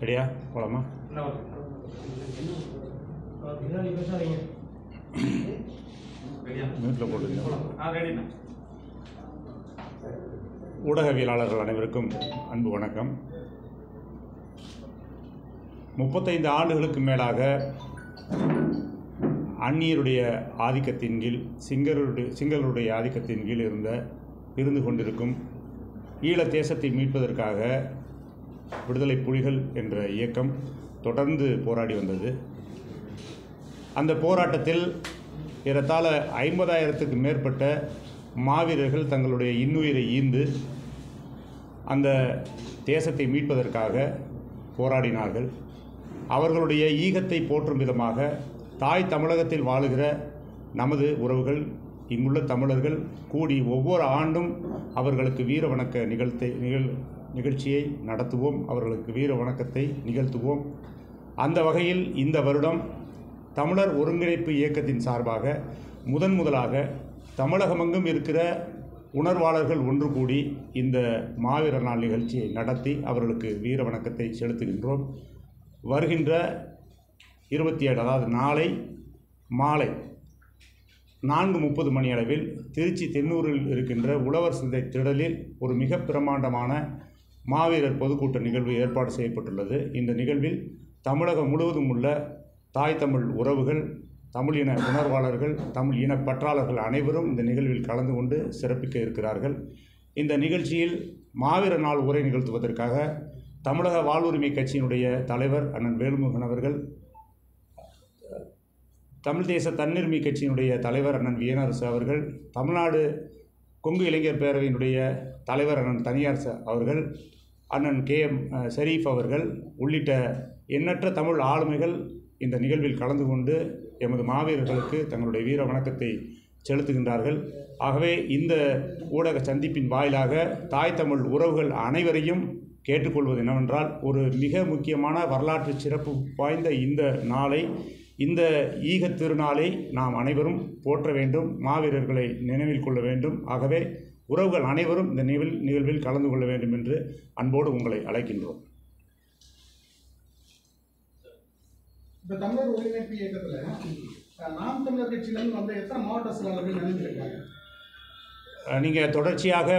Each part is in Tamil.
ரெடியா போலாமா? மியூட்டில் போட்டுருங்க. ஊடகவியலாளர்கள் அனைவருக்கும் அன்பு வணக்கம். 35 ஆண்டுகளுக்கு மேலாக அந்நியருடைய ஆதிக்கத்தின் கீழ் சிங்களருடைய ஆதிக்கத்தின் கீழ் இருந்து கொண்டிருக்கும் ஈழ தேசத்தை மீட்பதற்காக விடுதலை புலிகள் என்ற இயக்கம் தொடர்ந்து போராடி வந்தது. அந்த போராட்டத்தில் ஏறத்தாழ 50,000க்கு மேற்பட்ட மாவீரர்கள் தங்களுடைய இன்னுயிரை ஈந்து அந்த தேசத்தை மீட்பதற்காக போராடினார்கள். அவர்களுடைய ஈகத்தை போற்றும் விதமாக தாய் தமிழகத்தில் வாழுகிற நமது உறவுகள், இங்குள்ள தமிழர்கள் கூடி ஒவ்வொரு ஆண்டும் அவர்களுக்கு வீர வணக்க நிகழ்ச்சியை நடத்துவோம். அவர்களுக்கு வீர வணக்கத்தை நிகழ்த்துவோம். அந்த வகையில் இந்த வருடம் தமிழர் ஒருங்கிணைப்பு இயக்கத்தின் சார்பாக முதலாக தமிழகமெங்கும் இருக்கிற உணர்வாளர்கள் ஒன்று கூடி இந்த மாவீரர் நாள் நிகழ்ச்சியை நடத்தி அவர்களுக்கு வீர வணக்கத்தை செலுத்துகின்றோம். வருகின்ற 27 அதாவது நாளை மாலை 4:30 மணி அளவில் திருச்சி தென்னூரில் இருக்கின்ற உழவர் சந்தை திடலில் ஒரு மிக பிரமாண்டமான மாவீரர் பொதுக்கூட்ட நிகழ்வு ஏற்பாடு செய்யப்பட்டுள்ளது. இந்த நிகழ்வில் தமிழகம் முழுவதும் உள்ள தாய் தமிழ் உறவுகள், தமிழ் இன உணர்வாளர்கள், தமிழ் இன பற்றாளர்கள் அனைவரும் இந்த நிகழ்வில் கலந்து கொண்டு சிறப்பிக்க இருக்கிறார்கள். இந்த நிகழ்ச்சியில் மாவீரர் நாள் உரை நிகழ்த்துவதற்காக தமிழக வாழ்வுரிமை கட்சியினுடைய தலைவர் அண்ணன் வேல்முருகன் அவர்கள், தமிழ் தேச தன்னுரிமை கட்சியினுடைய தலைவர் அண்ணன் வியனரசு அவர்கள், தமிழ்நாடு கொங்கு இளைஞர் பேரவையினுடைய தலைவர் அண்ணன் தனியார் அவர்கள், அண்ணன் KM ஷரீஃப் அவர்கள் உள்ளிட்ட எண்ணற்ற தமிழ் ஆளுமைகள் இந்த நிகழ்வில் கலந்து கொண்டு எமது மாவீரர்களுக்கு தங்களுடைய வீர வணக்கத்தை செலுத்துகின்றார்கள். ஆகவே இந்த ஊடக சந்திப்பின் வாயிலாக தாய் தமிழ் உறவுகள் அனைவரையும் கேட்டுக்கொள்வது என்னவென்றால், ஒரு மிக முக்கியமான வரலாற்று சிறப்பு வாய்ந்த இந்த நாளை, இந்த ஈகத் திருநாளை நாம் அனைவரும் போற்ற வேண்டும், மாவீரர்களை நினைவில் கொள்ள வேண்டும். ஆகவே உறவுகள் அனைவரும் இந்த நிகழ்வில் கலந்து கொள்ள வேண்டும் என்று அன்போடு உங்களை அழைக்கின்றோம். இப்போ தமிழர் ஒருங்கிணைப்பு இயக்கத்தில் நாம் தமிழர் கட்சியிலிருந்து வந்து எத்தனை மாவட்ட செயலாளர்கள் நினைஞ்சிருக்காங்க? நீங்கள் தொடர்ச்சியாக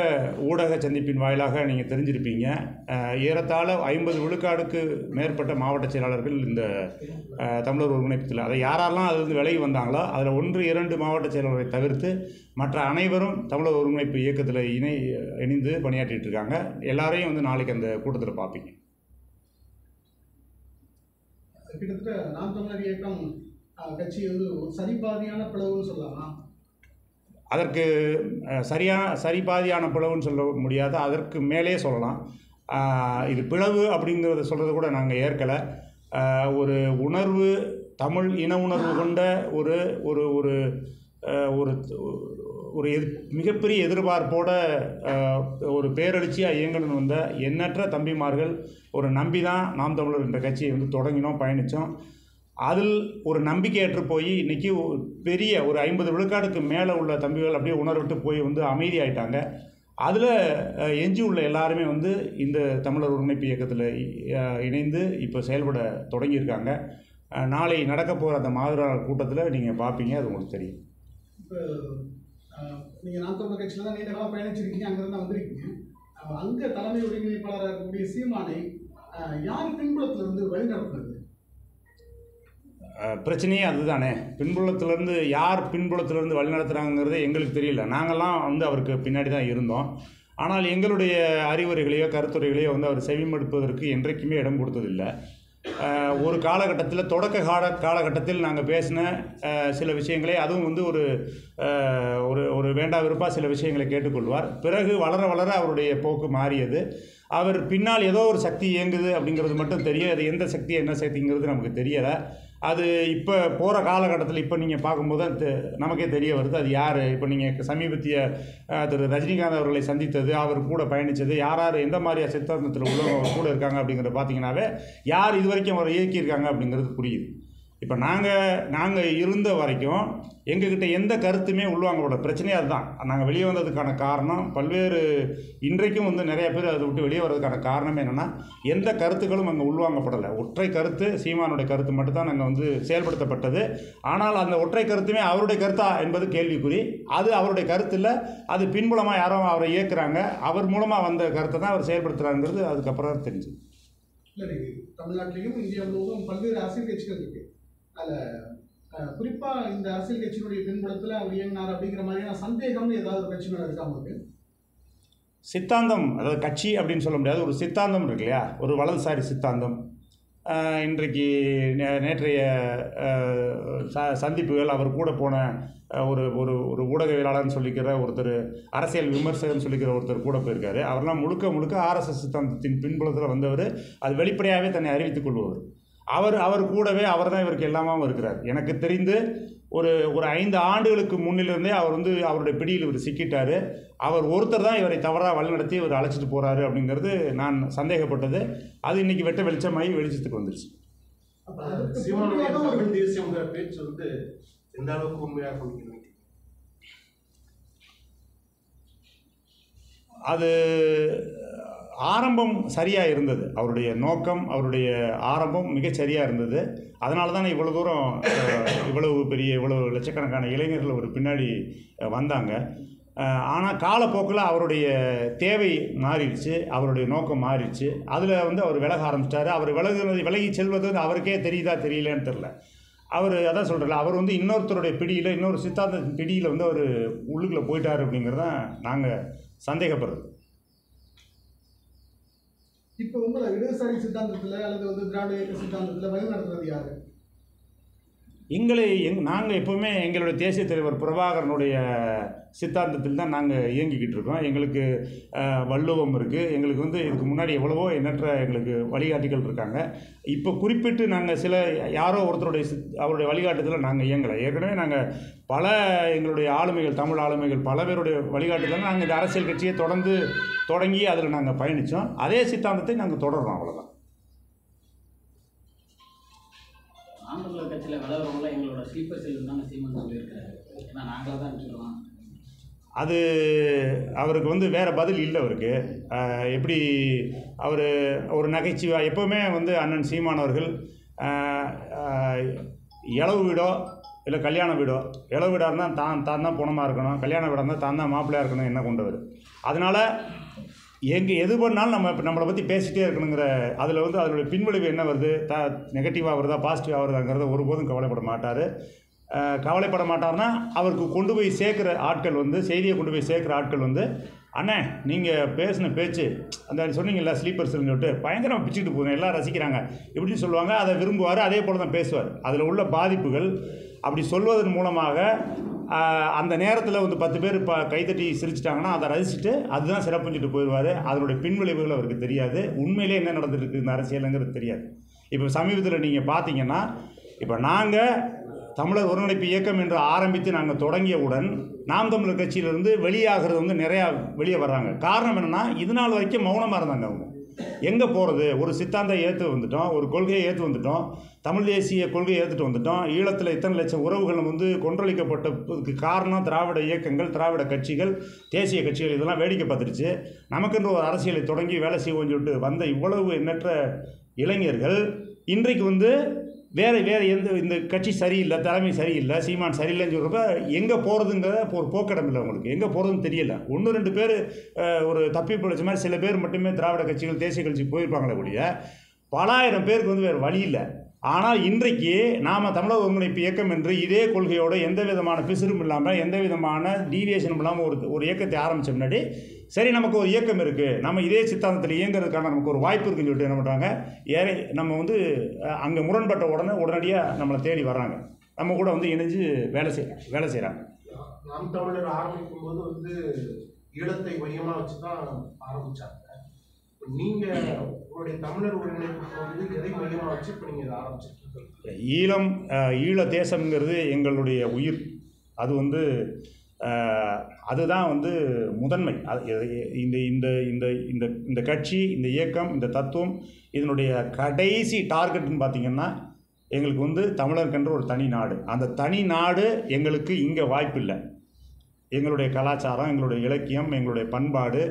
ஊடக சந்திப்பின் வாயிலாக நீங்கள் தெரிஞ்சிருப்பீங்க. ஏறத்தாழ 50 விழுக்காடுக்கு மேற்பட்ட மாவட்ட செயலாளர்கள் இந்த தமிழர் ஒருங்கிணைப்பத்தில், அதை யாரெல்லாம் அதிலிருந்து விலகி வந்தாங்களோ அதில் 1-2 மாவட்ட செயலாளர்களை தவிர்த்து மற்ற அனைவரும் தமிழர் ஒருங்கிணைப்பு இயக்கத்தில் இணைந்து பணியாற்றிட்டு இருக்காங்க. எல்லாரையும் வந்து நாளைக்கு அந்த கூட்டத்தில் பார்ப்பீங்க. கிட்டத்தட்ட நாம் தமிழர் இயக்கம் கட்சி வந்து ஒரு சரிபாதியான பிளவுன்னு சொல்லலாம். அதற்கு சரிபாதியான பிளவுன்னு சொல்ல முடியாது, அதற்கு மேலே சொல்லலாம். இது பிளவு அப்படிங்கிறத சொல்கிறத கூட நாங்கள் ஏற்கலை. ஒரு உணர்வு, தமிழ் இன உணர்வு கொண்ட ஒரு ஒரு ஒரு ஒரு ஒரு மிகப்பெரிய எதிர்பார்ப்போட ஒரு பேரெழுச்சியாக இயங்கணும்னு வந்த எண்ணற்ற தம்பிமார்கள் ஒரு நம்பி தான் நாம் தமிழர் என்ற கட்சியை வந்து தொடங்கினோம், பயணித்தோம். அதில் ஒரு நம்பிக்கையற்று போய் இன்றைக்கி பெரிய ஒரு 50 விழுக்காடுக்கு மேலே உள்ள தம்பிகள் அப்படியே உணர்விட்டு போய் வந்து அமைதியாயிட்டாங்க. அதில் எஞ்சி உள்ள எல்லாருமே வந்து இந்த தமிழர் ஒருங்கிணைப்பு இயக்கத்தில் இணைந்து இப்போ செயல்பட தொடங்கியிருக்காங்க. நாளை நடக்க போகிற அந்த மாவீரர் கூட்டத்தில் நீங்கள் பார்ப்பீங்க, அது உங்களுக்கு தெரியும். இப்போ நீங்கள் நாம் தமிழர் கட்சியில் தான் நீண்ட காலம் பயணிச்சிருக்கீங்க, அங்கேருந்து தான் வந்திருக்கீங்க. அங்கே தலைமை ஒருங்கிணைப்பாளராக இருக்கக்கூடிய சீமானை யார் பின்புலத்திலிருந்து வழிநடத்துறது? பிரச்சனையே அதுதானே. பின்புலத்திலேருந்து யார் பின்புலத்திலேருந்து வழிநடத்துகிறாங்கிறது எங்களுக்கு தெரியல. நாங்கள்லாம் வந்து அவருக்கு பின்னாடி தான் இருந்தோம். ஆனால் எங்களுடைய அறிவுரைகளையோ கருத்துரைகளையோ வந்து அவர் செவிமடுப்பதற்கு என்றைக்குமே இடம் கொடுத்ததில்லை. ஒரு காலகட்டத்தில் தொடக்க காலகட்டத்தில் நாங்கள் பேசின சில விஷயங்களை, அதுவும் வந்து ஒரு ஒரு வேண்டா விருப்பாக சில விஷயங்களை கேட்டுக்கொள்வார். பிறகு வளர வளர அவருடைய போக்கு மாறியது. அவர் பின்னால் ஏதோ ஒரு சக்தி இயங்குது அப்படிங்கிறது மட்டும் தெரியும். அது எந்த சக்தி என்ன சக்திங்கிறது நமக்கு தெரியலை. அது இப்போ போகிற காலகட்டத்தில் இப்போ நீங்கள் பார்க்கும்போது நமக்கே தெரிய வருது அது யார். இப்போ நீங்கள் சமீபத்திய திரு ரஜினிகாந்த் அவர்களை சந்தித்தது, அவர் கூட பயணித்தது, யார் எந்த மாதிரியாக சித்தாந்தத்தில் உள்ளவங்க கூட இருக்காங்க அப்படிங்கிறத பார்த்தீங்கன்னாவே யார் இது வரைக்கும் அவரை இயக்கியிருக்காங்க அப்படிங்கிறது புரியுது. இப்போ நாங்கள் இருந்த வரைக்கும் எங்ககிட்ட எந்த கருத்துமே உள்வாங்கப்பட பிரச்சனையாக அதுதான். நாங்கள் வெளியே வந்ததுக்கான காரணம் பல்வேறு இன்றைக்கும் வந்து நிறைய பேர் அதை விட்டு வெளியே வர்றதுக்கான காரணம் என்னென்னா எந்த கருத்துக்களும் அங்கே உள்வாங்கப்படலை. ஒற்றை கருத்து சீமானுடைய கருத்து மட்டும்தான் நாங்கள் வந்து செயல்படுத்தப்பட்டது. ஆனால் அந்த ஒற்றை கருத்துமே அவருடைய கருத்தா என்பது கேள்விக்குறி. அது அவருடைய கருத்து இல்லை, அது பின்புலமாக யாரோ அவரை இயக்குறாங்க, அவர் மூலமாக வந்த கருத்தை தான் அவர் செயல்படுத்துகிறாங்கிறது அதுக்கப்புறம் தான் தெரிஞ்சுது. இல்லை, தமிழ்நாட்டிலையும் இந்தியா முழுவதும் பல்வேறு அரசியல் கட்சிகள் இருக்குது. அதில் குறிப்பாக இந்த அரசியல் கட்சியினுடைய பின்புலத்தில் அவர் இயங்கினார் அப்படிங்கிற மாதிரியான சந்தேகம்னு ஏதாவது ஒரு கட்சி மேலே இருக்கா உங்களுக்கு? சித்தாந்தம், அதாவது கட்சி அப்படின்னு சொல்ல முடியாது, ஒரு சித்தாந்தம் இருக்கு இல்லையா, ஒரு வலதுசாரி சித்தாந்தம். இன்றைக்கு நேற்றைய சந்திப்புகள், அவர் கூட போன ஒரு ஒரு ஒரு ஊடகவியலாளர்னு சொல்லிக்கிற ஒருத்தர், அரசியல் விமர்சகர்னு சொல்லிக்கிற ஒருத்தர் கூட போயிருக்காரு. அவரெல்லாம் முழுக்க முழுக்க ஆர்எஸ்எஸ் சித்தாந்தத்தின் பின்புலத்தில் வந்தவர், அது வெளிப்படையாகவே தன்னை அறிவித்துக் கொள்பவர். அவர் கூடவே அவர் தான் இவருக்கு எல்லாமாவும் இருக்கிறார். எனக்கு தெரிந்து ஒரு 5 ஆண்டுகளுக்கு முன்னிலிருந்தே அவர் வந்து அவருடைய பிடியில் இவர் சிக்கிட்டார். அவர் ஒருத்தர் தான் இவரை தவறாக வழிநடத்தி இவர் அழைச்சிட்டு போகிறாரு அப்படிங்கிறது நான் சந்தேகப்பட்டது. அது இன்றைக்கி வெட்ட வெளிச்சமாகி வெளிச்சத்துக்கு வந்துருச்சு. பேச்சு வந்து எந்த அளவுக்கு உண்மையாக கொடுக்கிறீங்க? அது ஆரம்பம் சரியாக இருந்தது, அவருடைய நோக்கம், அவருடைய ஆரம்பம் மிகச் சரியாக இருந்தது. அதனால தான் இவ்வளோ தூரம், இவ்வளவு லட்சக்கணக்கான இளைஞர்கள் ஒரு பின்னாடி வந்தாங்க. ஆனால் காலப்போக்கில் அவருடைய தேவை மாறிடுச்சு, அவருடைய நோக்கம் மாறிடுச்சு. அதில் வந்து அவர் விலக ஆரம்பிச்சிட்டாரு. அவர் விலகி செல்வது வந்து அவருக்கே தெரியுதா தெரியலன்னு தெரில. அவர் அதான் சொல்கிறல, அவர் வந்து இன்னொருத்தருடைய பிடியில், இன்னொரு சித்தாந்தத்தின் பிடியில் வந்து அவர் உள்ளுக்குள்ளே போயிட்டார் அப்படிங்கிறதான் நாங்கள் சந்தேகப்படுறது. இப்போ உங்களை இடதுசாரி சித்தாந்தத்தில் அல்லது வந்து திராவிட இயக்க சித்தாந்தத்தில் வழி நடத்துறது யாரு? நாங்கள் எப்போவுமே எங்களுடைய தேசிய தலைவர் பிரபாகரனுடைய சித்தாந்தத்தில் தான் நாங்கள் இயங்கிக்கிட்டு இருக்கோம். எங்களுக்கு வள்ளுவம் இருக்குது, எங்களுக்கு வந்து இதுக்கு முன்னாடி எவ்வளவோ எண்ணற்ற எங்களுக்கு வழிகாட்டிகள் இருக்காங்க. இப்போ குறிப்பிட்டு நாங்கள் யாரோ ஒருத்தருடைய அவருடைய வழிகாட்டுதலில் நாங்கள் இயங்கலை. ஏற்கனவே நாங்கள் பல எங்களுடைய ஆளுமைகள், தமிழ் ஆளுமைகள் பல பேருடைய வழிகாட்டுதலில் நாங்கள் இந்த அரசியல் கட்சியை தொடங்கி அதில் நாங்கள் பயணித்தோம். அதே சித்தாந்தத்தை நாங்கள் தொடர்றோம், அவ்வளோதான். ஆந்திர கட்சியில் விளையாடுறவங்களாம் எங்களோட ஸ்லீப்பர் செல் தான் சீமான் சொல்லியிருக்காரு. ஏன்னா நாங்களாக தான் அனுப்பிச்சிடுறோம். அது அவருக்கு வந்து வேறு பதில் இல்லை. அவருக்கு எப்படி அவர் ஒரு நகைச்சுவை எப்போவுமே வந்து அண்ணன் சீமானவர்கள் இளவு வீடோ இல்லை கல்யாண வீடோ, இளவு வீடாக இருந்தால் தான் தான் பணமாக இருக்கணும், கல்யாண வீடாக இருந்தால் தான் தான் மாப்பிள்ளையாக இருக்கணும் என்ன கொண்டவர். அதனால் எது பண்ணாலும் நம்மளை பற்றி பேசிகிட்டே இருக்கணுங்கிற அதில் வந்து அதனுடைய பின்விளைவு என்ன வருது, நெகட்டிவாக வருதா பாசிட்டிவாக வருதாங்கிறத ஒருபோதும் கவலைப்பட மாட்டார். கவலைப்பட மாட்டார்னா அவருக்கு கொண்டு போய் சேர்க்குற ஆட்கள் வந்து, செய்தியை கொண்டு போய் சேர்க்குற ஆட்கள் வந்து, அண்ணே நீங்கள் பேசின பேச்சு அந்த சொன்னீங்கல்ல ஸ்லீப்பர்ஸ்னு சொல்லிட்டு பயங்கரமாக பிச்சுக்கிட்டு போகணும், எல்லாம் ரசிக்கிறாங்க இப்படின்னு சொல்லுவாங்க. அதை விரும்புவார், அதே போல் தான் பேசுவார். அதில் உள்ள பாதிப்புகள் அப்படி சொல்வதன் மூலமாக அந்த நேரத்தில் வந்து 10 பேர் கைத்தட்டி சிரிச்சிட்டாங்கன்னா அதை ரசிச்சுட்டு அதுதான் சிறப்புஞ்சிட்டு போயிடுவார். அதனுடைய பின்விளைவுகள் அவருக்கு தெரியாது, உண்மையிலே என்ன நடந்துருக்கு இந்த அரசியலுங்கிறது தெரியாது. இப்போ சமீபத்தில் நீங்கள் பார்த்தீங்கன்னா, இப்போ நாங்கள் தமிழர் ஒருங்கிணைப்பு இயக்கம் என்று ஆரம்பித்து நாங்கள் தொடங்கியவுடன் நாம் தமிழர் கட்சியிலிருந்து வெளியாகிறது வந்து நிறையா வெளியே வர்றாங்க. காரணம் என்னென்னா, இது நாள் வரைக்கும் மௌனமாக இருந்தாங்க. அவங்க எங்கே போகிறது, ஒரு சித்தாந்தம் ஏற்று வந்துட்டோம், ஒரு கொள்கையை ஏற்று வந்துட்டோம், தமிழ் தேசிய கொள்கையை ஏற்றுட்டு வந்துட்டோம். ஈழத்தில் இத்தனை லட்சம் உறவுகள் வந்து கொன்றளிக்கப்பட்டதுக்கு காரணம் திராவிட இயக்கங்கள், திராவிட கட்சிகள், தேசிய கட்சிகள், இதெல்லாம் வேடிக்கை பார்த்துருச்சு. நமக்கென்று ஒரு அரசியலை தொடங்கி வேலை செய்வோம்னு சொல்லிட்டு வந்த இவ்வளவு எண்ணற்ற இளைஞர்கள் இன்றைக்கு வந்து வேறு இந்த கட்சி சரியில்லை, தலைமை சரியில்லை, சீமான் சரியில்லைன்னு சொல்கிறப்ப எங்கே போகிறதுங்கிற ஒரு போக்கிடம் இல்லை. அவங்களுக்கு எங்கே போகிறதுன்னு தெரியல. 1-2 பேர் ஒரு தப்பி பிடிச்ச மாதிரி சில பேர் மட்டுமே திராவிட கட்சிகள், தேசிய கட்சி போயிருப்பாங்களே கூடிய பல ஆயிரம் பேருக்கு வந்து வேறு வழி இல்லை. ஆனால் இன்றைக்கு நாம் தமிழர் ஒருங்கிணைப்பு இயக்கம் என்று இதே கொள்கையோடு எந்த விதமான பிசுறும் இல்லாமல், எந்த விதமான டீவியேஷனும் இல்லாமல் ஒரு இயக்கத்தை ஆரம்பித்த முன்னாடி, சரி நமக்கு ஒரு இயக்கம் இருக்குது, நம்ம இதே சித்தாந்தத்தில் இயங்குறதுக்கான நமக்கு ஒரு வாய்ப்பு இருக்குன்னு சொல்லிட்டு என்ன பண்ணுறாங்க, நம்ம வந்து அங்கே முரண்பட்ட உடனடியாக நம்மளை தேடி வர்றாங்க, நம்ம கூட வந்து இணைஞ்சு வேலை செய்கிறாங்க. நாம் தமிழர் ஆரம்பிக்கும் போது வந்து ஈழத்தை மையமாக வச்சு தான் ஆரம்பித்தாங்க. நீங்கள் உங்களுடைய தமிழர் ஒருங்கிணைப்புக்கு வந்து எதை மையமாக வச்சு இப்போ நீங்கள் இதை ஆரம்பிச்சிருக்கீங்க? ஈழ தேசம்ங்கிறது எங்களுடைய உயிர். அது வந்து அதுதான் வந்து முதன்மை. இந்த இந்த இந்த இந்த இந்த கட்சி, இந்த இயக்கம், இந்த தத்துவம், இதனுடைய கடைசி டார்கெட்னு பார்த்திங்கன்னா எங்களுக்கு வந்து தமிழருக்கென்று ஒரு தனி நாடு. அந்த தனி நாடு எங்களுக்கு இங்கே வாய்ப்பில்லை. எங்களுடைய கலாச்சாரம், எங்களுடைய இலக்கியம், எங்களுடைய பண்பாடு,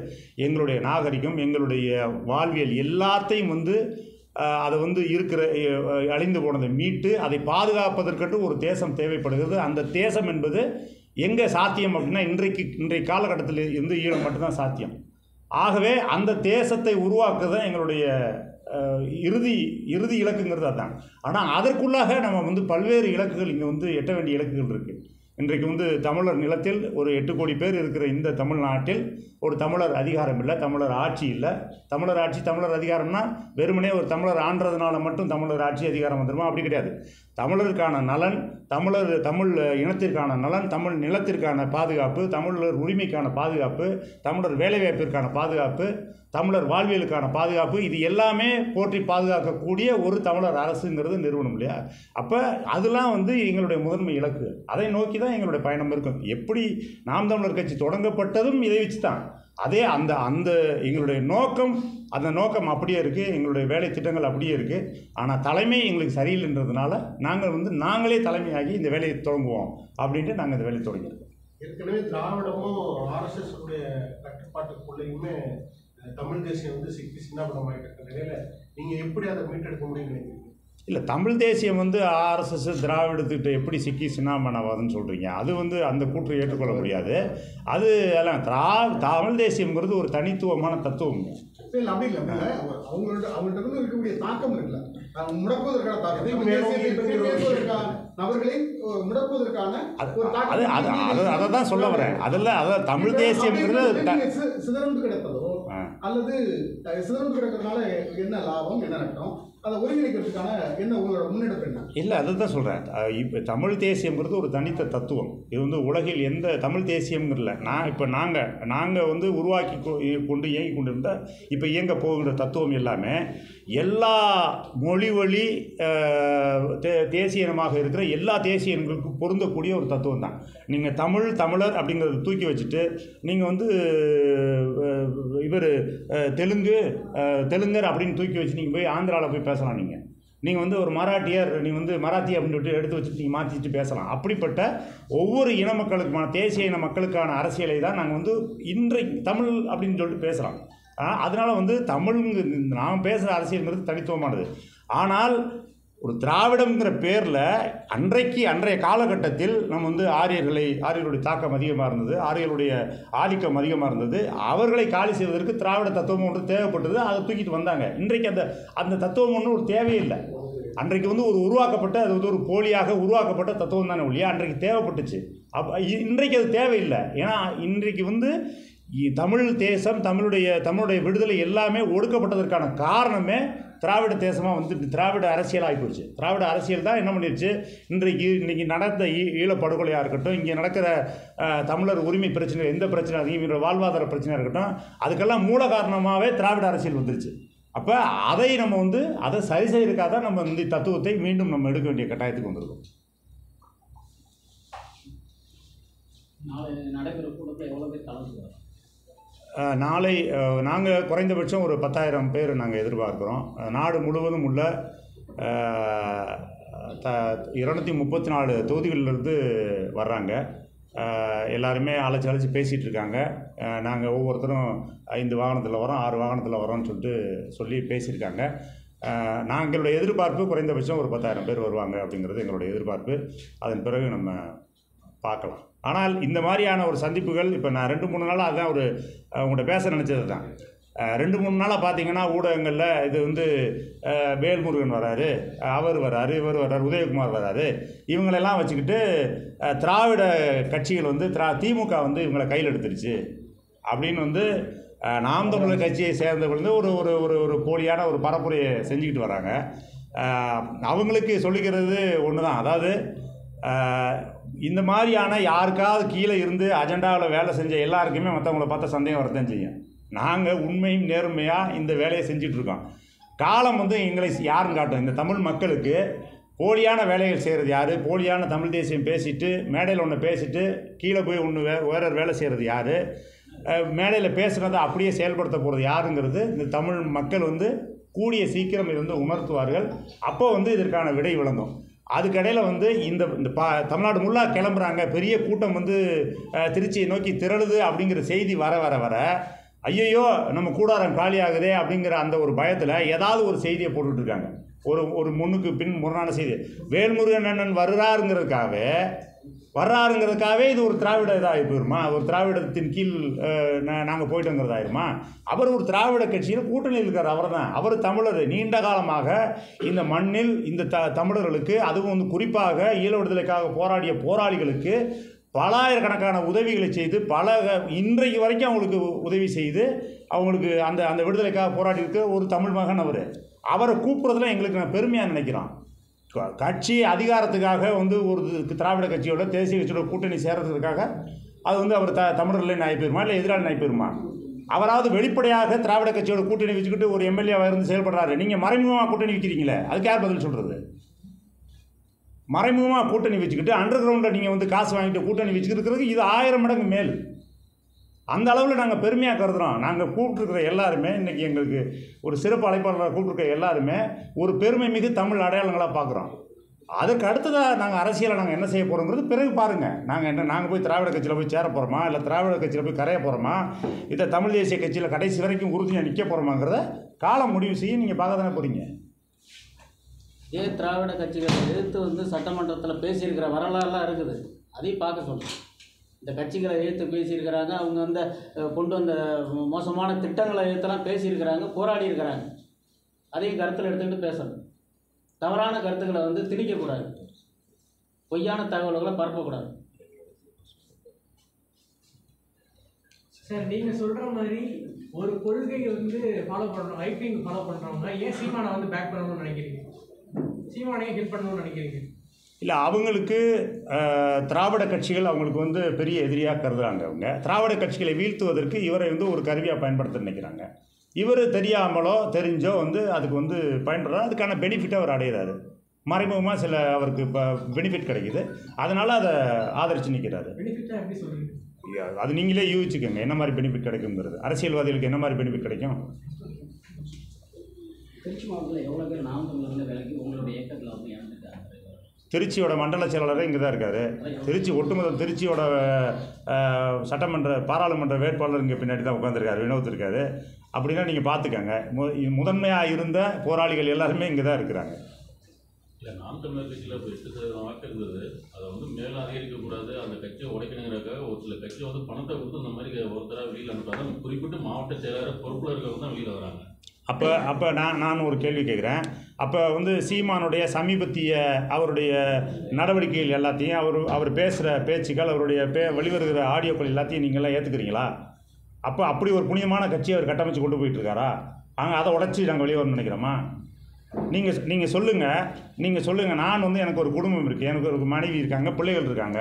எங்களுடைய நாகரிகம், எங்களுடைய வாழ்வியல் எல்லாத்தையும் வந்து அதை வந்து இருக்கிற அழிந்து போனதை மீட்டு அதை பாதுகாப்பதற்கென்று ஒரு தேசம் தேவைப்படுகிறது. அந்த தேசம் என்பது எங்கே சாத்தியம் அப்படின்னா இன்றைய காலகட்டத்தில் இருந்து ஈழம் மட்டும்தான் சாத்தியம். ஆகவே அந்த தேசத்தை உருவாக்குதான் எங்களுடைய இறுதி இலக்குங்கிறது அதுதான். ஆனால் அதற்குள்ளாக நம்ம வந்து பல்வேறு இலக்குகள் இங்கே வந்து எட்ட வேண்டிய இலக்குகள் இருக்குது. இன்றைக்கு வந்து தமிழர் நிலத்தில் ஒரு 8 கோடி பேர் இருக்கிற இந்த தமிழ்நாட்டில் ஒரு தமிழர் அதிகாரம் இல்லை, தமிழர் ஆட்சி இல்லை. தமிழர் ஆட்சி, தமிழர் அதிகாரம்னா வெறுமனே ஒரு தமிழர் ஆண்டதுனால மட்டும் தமிழர் ஆட்சி அதிகாரம் வந்துடுமா? அப்படி கிடையாது. தமிழருக்கான நலன், தமிழ் இனத்திற்கான நலன், தமிழ் நிலத்திற்கான பாதுகாப்பு, தமிழர் உரிமைக்கான பாதுகாப்பு, தமிழர் வேலைவாய்ப்பிற்கான பாதுகாப்பு, தமிழர் வாழ்வியலுக்கான பாதுகாப்பு, இது எல்லாமே போற்றி பாதுகாக்கக்கூடிய ஒரு தமிழர் அரசுங்கிறது நிறுவனம் இல்லையா? அப்போ அதெல்லாம் வந்து எங்களுடைய முதன்மை இலக்கு. அதை நோக்கி தான் எங்களுடைய பயணம் இருக்கும். எப்படி நாம் தமிழர் கட்சி தொடங்கப்பட்டதும் இதை வச்சு தான். அதே அந்த எங்களுடைய நோக்கம், அந்த நோக்கம் அப்படியே இருக்குது. எங்களுடைய வேலை திட்டங்கள் அப்படியே இருக்குது. ஆனால் தலைமை எங்களுக்கு சரியில்லைன்றதுனால நாங்களே தலைமையாகி இந்த வேலையை தொடங்குவோம் அப்படின்ட்டு நாங்கள் இந்த வேலையை தொடங்கியிருக்கோம். ஏற்கனவே திராவிடமும் RSS உடைய கட்டுப்பாட்டுக்குள்ளேயுமே தமிழ் தேசியம் வந்து சிக்கி சின்னாபனமாயிட்டு இருக்க நிலையில நீங்கள் எப்படி அதை மீட்டெடுக்க முடியும்னு நினைக்கிறீங்க? இல்லை, தமிழ் தேசியம் வந்து RSS திராவிடத்துக்கிட்ட எப்படி சிக்கி சின்னாமனவாதுன்னு சொல்கிறீங்க? அது வந்து அந்த கூற்றை ஏற்றுக்கொள்ள முடியாது. அது எல்லாம் தமிழ் தேசியம்ங்கிறது ஒரு தனித்துவமான தத்துவம். இல்லை, அப்படி இல்லை. அவங்கள்ட்ட இருந்து இருக்கக்கூடிய தாக்கம் இருக்குல்ல, முடக்குவதற்கான தாக்கம், நபர்களை முடக்குவதற்கான அதை தான் சொல்ல வரேன். அதான் தமிழ் தேசியம்ங்கிறது சிதறந்து கிடப்பதோ அல்லது சிதறந்து கிடக்கிறதுனால என்ன லாபம், என்ன நட்டம், அதை ஒருங்கிணைக்கிறதுக்கான என்ன உங்களோட முன்னெடுப்பு என்ன? இல்லை, அதை தான் சொல்கிறேன். இப்போ தமிழ் தேசியம்ங்கிறது ஒரு தனித்த தத்துவம். இது வந்து உலகில் எந்த தமிழ் தேசியம்ங்கிறல நாங்கள் வந்து உருவாக்கி கொண்டு இயங்கி கொண்டு இருந்தால் இப்போ இயங்க போகின்ற தத்துவம் எல்லாமே எல்லா மொழி வழி தேசிய இனமாக இருக்கிற எல்லா தேசிய இனங்களுக்கும் பொருந்தக்கூடிய ஒரு தத்துவம் தான். நீங்கள் தமிழர் அப்படிங்கிறத தூக்கி வச்சுட்டு நீங்கள் வந்து இவர் தெலுங்கர் அப்படின்னு தூக்கி வச்சு நீங்கள் போய் ஆந்திராவில் போய் பேசலாம். நீங்கள் வந்து ஒரு மராட்டியர், நீங்கள் வந்து மராத்தி அப்படின்னு சொல்லிட்டு எடுத்து வச்சுட்டு நீங்கள் மாற்றிட்டு பேசலாம். அப்படிப்பட்ட ஒவ்வொரு இன மக்களுக்குமான தேசிய இன மக்களுக்கான அரசியலை தான் நாங்கள் வந்து இன்றைக்கு தமிழ் அப்படின்னு சொல்லிட்டு பேசுகிறோம். அதனால் வந்து நாம் பேசுகிற அரசியல்ங்கிறது தனித்துவமானது. ஆனால் ஒரு திராவிடம்ங்கிற பேரில் அன்றைய காலகட்டத்தில் நம்ம வந்து ஆரியர்களுடைய தாக்கம் அதிகமாக இருந்தது, ஆரியர்களுடைய ஆதிக்கம் அதிகமாக இருந்தது. அவர்களை காலி செய்வதற்கு திராவிட தத்துவம் ஒன்று தேவைப்பட்டது. அதை தூக்கிட்டு வந்தாங்க. இன்றைக்கு அந்த தத்துவம் ஒன்று ஒரு தேவையில்லை. அன்றைக்கு வந்து அது வந்து ஒரு போலியாக உருவாக்கப்பட்ட தத்துவம் தானே ஒழிய அன்றைக்கு தேவைப்பட்டுச்சு. இன்றைக்கு அது தேவையில்லை. ஏன்னா இன்றைக்கு வந்து தமிழ் தேசம், தமிழுடைய விடுதலை எல்லாமே ஒடுக்கப்பட்டதற்கான காரணமே திராவிட தேசமாக வந்து திராவிட அரசியல் ஆகிப்போச்சு. திராவிட அரசியல் தான் என்ன பண்ணிடுச்சு, இன்றைக்கி நடந்த ஈழப்படுகொலையாக இருக்கட்டும், இங்கே நடக்கிற தமிழர் உரிமை பிரச்சனை, எந்த பிரச்சனை அதிகம் வாழ்வாதார பிரச்சனையாக இருக்கட்டும், அதுக்கெல்லாம் மூல காரணமாகவே திராவிட அரசியல் வந்துருச்சு. அப்போ அதை சரி செய்யறதுக்காக தான் நம்ம இந்த தத்துவத்தை மீண்டும் நம்ம எடுக்க வேண்டிய கட்டாயத்துக்கு வந்திருக்கோம். நடைபெற கூட்டத்தில் எவ்வளோ பேர் கலந்துக்கிறோம்? நாளை நாங்கள் குறைந்தபட்சம் ஒரு 10,000 பேர் நாங்கள் எதிர்பார்க்குறோம். நாடு முழுவதும் உள்ள 234 தொகுதிகளிலிருந்து வர்றாங்க. எல்லாருமே அழைச்சி பேசிகிட்டு இருக்காங்க. நாங்கள் ஒவ்வொருத்தரும் 5 வாகனத்தில் வரோம், 6 வாகனத்தில் வரோன்னு சொல்லி பேசியிருக்காங்க. நாங்களுடைய எதிர்பார்ப்பு குறைந்தபட்சம் ஒரு 10,000 பேர் வருவாங்க அப்படிங்கிறது எங்களுடைய எதிர்பார்ப்பு. அதன் பிறகு நம்ம பார்க்கலாம். ஆனால் இந்த மாதிரியான ஒரு சந்திப்புகள் இப்போ நான் 2-3 நாளாக அதுதான் உங்கள்கிட்ட பேச நினச்சது தான். 2-3 நாளாக பார்த்தீங்கன்னா ஊடகங்களில் இது வந்து வேல்முருகன் வராரு, அவர் வராரு, இவர் வராரு, உதயகுமார் வராரு, இவங்களெல்லாம் வச்சுக்கிட்டு திராவிட கட்சிகள் வந்து திமுக வந்து இவங்களை கையில் எடுத்துருச்சு அப்படின்னு வந்து நாம் தமிழர் கட்சியை சேர்ந்தவர்கள் வந்து ஒரு ஒரு ஒரு போலியான ஒரு பரப்புரையை செஞ்சுக்கிட்டு வராங்க. அவங்களுக்கு சொல்லிக்கிறது ஒன்று தான். அதாவது இந்த மாதிரியான யாருக்காவது கீழே இருந்து அஜெண்டாவில் வேலை செஞ்ச எல்லாருக்குமே மற்றவங்கள பார்த்தா சந்தேகம் வரத்தான் செய்யும். நாங்கள் உண்மையும் நேர்மையாக இந்த வேலையை செஞ்சிட்ருக்கோம். காலம் வந்து எங்களை யாருன்னு காட்டும். இந்த தமிழ் மக்களுக்கு போலியான வேலைகள் செய்கிறது யார், போலியான தமிழ் தேசியம் பேசிட்டு மேடையில் ஒன்று பேசிட்டு கீழே போய் வேற வேலை செய்கிறது யார், மேடையில் பேசுகிறத அப்படியே செயல்படுத்த போகிறது யாருங்கிறது இந்த தமிழ் மக்கள் வந்து கூடிய சீக்கிரம் இது வந்து உணர்த்துவார்கள். அப்போ வந்து இதற்கான விடை விளங்கும். அதுக்கடையில் வந்து இந்த தமிழ்நாடு முல்லா கிளம்புறாங்க, பெரிய கூட்டம் வந்து திருச்சியை நோக்கி திரளுது அப்படிங்கிற செய்தி வர வர வர ஐயையோ நம்ம கூடாரம் காலி ஆகுதே அப்படிங்கிற அந்த ஒரு பயத்தில் ஏதாவது ஒரு செய்தியை போட்டுட்ருக்காங்க. ஒரு முன்னுக்கு பின் முரணான செய்தி. வேல்முருகன் அண்ணன் வர்றாருங்கிறதுக்காகவே இது ஒரு திராவிட இதாகி போயிருமா? ஒரு திராவிடத்தின் கீழ் நாங்கள் போயிட்டோங்கிறதாயிருமா? அவர் ஒரு திராவிட கட்சியில் கூட்டணியில் இருக்கார். அவர் தான், அவர் தமிழர். நீண்ட காலமாக இந்த மண்ணில் இந்த தமிழர்களுக்கு, அதுவும் வந்து குறிப்பாக ஈழ விடுதலைக்காக போராடிய போராளிகளுக்கு பலாயிரக்கணக்கான உதவிகளை செய்து இன்றைக்கு வரைக்கும் அவங்களுக்கு உதவி செய்து அவங்களுக்கு அந்த விடுதலைக்காக போராடி இருக்க ஒரு தமிழ் மகன். அவரை கூப்பிட்றதுல எங்களுக்கு நான் பெருமையாக நினைக்கிறோம். கட்சி அதிகாரத்துக்காக வந்து ஒரு திராவிட கட்சியோட தேசிய கட்சியோட கூட்டணி சேர்றதுக்காக அது வந்து அவர் தமிழர்ல நாய் போயிருமா இல்லை எதிராளி நாய் போயிருமா? அவராவது வெளிப்படையாக திராவிட கட்சியோட கூட்டணி வச்சுக்கிட்டு ஒரு எம்எல்ஏவாக இருந்து செயல்படுறாரு. நீங்கள் மறைமுகமாக கூட்டணி வைக்கிறீங்களே, அதுக்கு யார் பதில் சொல்கிறது? மறைமுகமாக கூட்டணி வச்சுக்கிட்டு அண்டர் கிரவுண்டில் நீங்கள் வந்து காசு வாங்கிட்டு கூட்டணி வச்சுக்கிறதுக்கு இது 1000 மடங்கு மேல். அந்த அளவில் நாங்கள் பெருமையாக கருதுகிறோம். நாங்கள் கூப்பிட்டுருக்கிற எல்லாருமே, இன்றைக்கி எங்களுக்கு ஒரு சிறப்பு அழைப்பாளராக கூப்பிட்டுருக்க எல்லாருமே ஒரு பெருமை மிகு தமிழ் அடையாளங்களாக பார்க்குறோம். அதுக்கு அடுத்ததாக நாங்கள் அரசியலை நாங்கள் என்ன செய்ய போகிறோங்கிறது பிறகு பாருங்கள். நாங்கள் போய் திராவிட கட்சியில் போய் சேர போகிறோமா, இல்லை திராவிட கட்சியில் போய் கரைய போகிறோமா, இதை தமிழ் தேசிய கட்சியில் கடைசி வரைக்கும் உறுதியாக நிற்க போகிறோமாங்கிறத காலம் முடிவு செய்ய நீங்கள் பார்க்க தானே போகிறீங்க. திராவிட கட்சிகளை எதிர்த்து வந்து சட்டமன்றத்தில் பேசியிருக்கிற வரலாறுலாம் இருக்குது, அதையும் பார்க்க சொல்லுங்கள். இந்த கட்சிகளை எதிர்த்து பேசியிருக்கிறாங்க, அவங்க வந்து கொண்டு வந்த மோசமான திட்டங்களை எதிர்த்தெல்லாம் பேசியிருக்கிறாங்க, போராடி இருக்கிறாங்க. அதையும் கருத்தில் எடுத்துக்கிட்டு பேசணும். தவறான கருத்துக்களை வந்து திணிக்கக்கூடாது, பொய்யான தகவல்களை பரப்பக்கூடாது. சார், நீங்கள் சொல்கிற மாதிரி ஒரு கொள்கையை வந்து ஃபாலோ பண்ணுறோம், ரைட் விங் ஃபாலோ பண்ணுறவங்க ஏன் சீமானை வந்து பேக் பண்ணணும்னு நினைக்கிறீங்க? சீமானையும் ஹெல்ப் பண்ணணும்னு நினைக்கிறீங்க? இல்லை, அவங்களுக்கு திராவிட கட்சிகள் அவங்களுக்கு வந்து பெரிய எதிரியாக கருதுகிறாங்க. அவங்க திராவிட கட்சிகளை வீழ்த்துவதற்கு இவரை வந்து ஒரு கருவியாக பயன்படுத்த நினைக்கிறாங்க. இவர் தெரியாமலோ தெரிஞ்சோ வந்து அதுக்கு வந்து பயன்படுறாரு. அதுக்கான பெனிஃபிட்டை அவர் அடைகிறாரு. மறைமுகமாக சில அவருக்கு பெனிஃபிட் கிடைக்குது, அதனால் அதை ஆதரித்து நிற்கிறாரு. பெனிஃபிட்டாக எப்படி சொல்லுவீங்க? அது நீங்களே யூகிச்சுக்கோங்க என்ன மாதிரி பெனிஃபிட் கிடைக்குங்கிறது. அரசியல்வாதிகளுக்கு என்ன மாதிரி பெனிஃபிட் கிடைக்கும்? திருச்சி மாவட்டத்தில் எவ்வளோ பேர் நாம் தமிழர்கள் விலைக்கு உங்களுடைய இயக்கத்தில் வந்து இறந்துருக்காங்க? திருச்சியோட மண்டல செயலாளரே இங்கே தான் இருக்கார். ஒட்டுமொத்த திருச்சியோட சட்டமன்ற பாராளுமன்ற வேட்பாளர் இங்கே பின்னாடி தான் உட்காந்துருக்காரு, வினோத் இருக்காரு. அப்படின்னா நீங்கள் பார்த்துக்கங்க, முதன்மையாக இருந்த போராளிகள் எல்லாருமே இங்கே தான் இருக்கிறாங்க. இல்லை, நாம் தமிழர் கட்சியில் இப்போ 8% வாக்கு இருந்தது. அதை வந்து மேலும் அதிகரிக்கக்கூடாது, அந்த கட்சியை உடைக்கணுங்கிறதுக்காக ஒரு சில கட்சியை வந்து பணத்தை கொடுத்து இந்த மாதிரி ஒருத்தராக வெளியில் அனுப்புறாங்க. குறிப்பிட்டு மாவட்ட செயலாளர் பொறுப்பில் இருக்கிறவங்க தான் வெளியில் வராங்க. அப்போ நான் ஒரு கேள்வி கேட்குறேன். அப்போ வந்து சீமானுடைய சமீபத்திய அவருடைய நடவடிக்கைகள் எல்லாத்தையும் அவர் பேசுகிற பேச்சுக்கள், அவருடைய வெளிவருகிற ஆடியோக்கள் எல்லாத்தையும் நீங்கள்லாம் ஏற்றுக்கிறீங்களா? அப்போ அப்படி ஒரு புனிதமான கட்சியை அவர் கட்டமைச்சு கொண்டு போயிட்டுருக்காரா? அதை உடச்சி நாங்கள் வெளியே வரணும்னு நினைக்கிறோமா? நீங்கள் சொல்லுங்கள். நான் வந்து எனக்கு ஒரு குடும்பம் இருக்குது, எனக்கு ஒரு மனைவி இருக்காங்க, பிள்ளைகள் இருக்காங்க.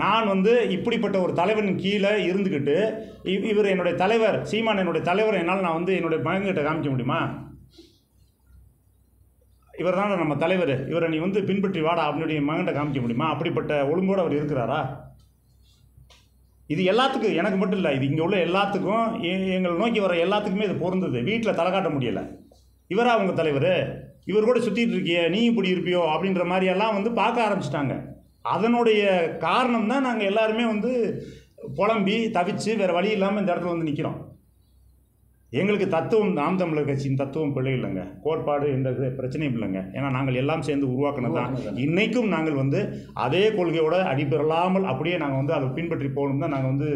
நான் வந்து இப்படிப்பட்ட ஒரு தலைவன் கீழே இருந்துக்கிட்டு இவர் என்னுடைய தலைவர், சீமான் என்னுடைய தலைவர், என்னால் நான் வந்து என்னுடைய மகன்கிட்ட காமிக்க முடியுமா? இவர் தான் நம்ம தலைவர், இவரை நீ வந்து பின்பற்றி வாடா அப்படின்னுடைய மகன்கிட்ட காமிக்க முடியுமா? அப்படிப்பட்ட ஒழுங்கோடு அவர் இருக்கிறாரா? இது எல்லாத்துக்கும், எனக்கு மட்டும் இல்லை, இது இங்கே உள்ள எல்லாத்துக்கும், எங்களை நோக்கி வர எல்லாத்துக்குமே இது பொருந்தது. வீட்டில் தலை காட்ட முடியலை. இவரா அவங்க தலைவர், இவர் கூட சுற்றிட்டு இருக்கிய நீ இப்படி இருப்பியோ அப்படின்ற மாதிரியெல்லாம் வந்து பார்க்க ஆரம்பிச்சிட்டாங்க. அதனுடைய காரணம் தான் நாங்கள் எல்லாருமே வந்து புலம்பி தவிச்சு வேறு வழி இல்லாமல் இந்த இடத்துல வந்து நிற்கிறோம். எங்களுக்கு தத்துவம், நாம் தமிழர் கட்சியின் தத்துவம் பிள்ளை இல்லைங்க, கோட்பாடு எந்த பிரச்சனையும் இல்லைங்க. ஏன்னா நாங்கள் எல்லாம் சேர்ந்து உருவாக்கினது தான். இன்றைக்கும் நாங்கள் வந்து அதே கொள்கையோட அடிபெறலாமல் அப்படியே நாங்கள் வந்து அதை பின்பற்றி போகணும் தான் நாங்கள் வந்து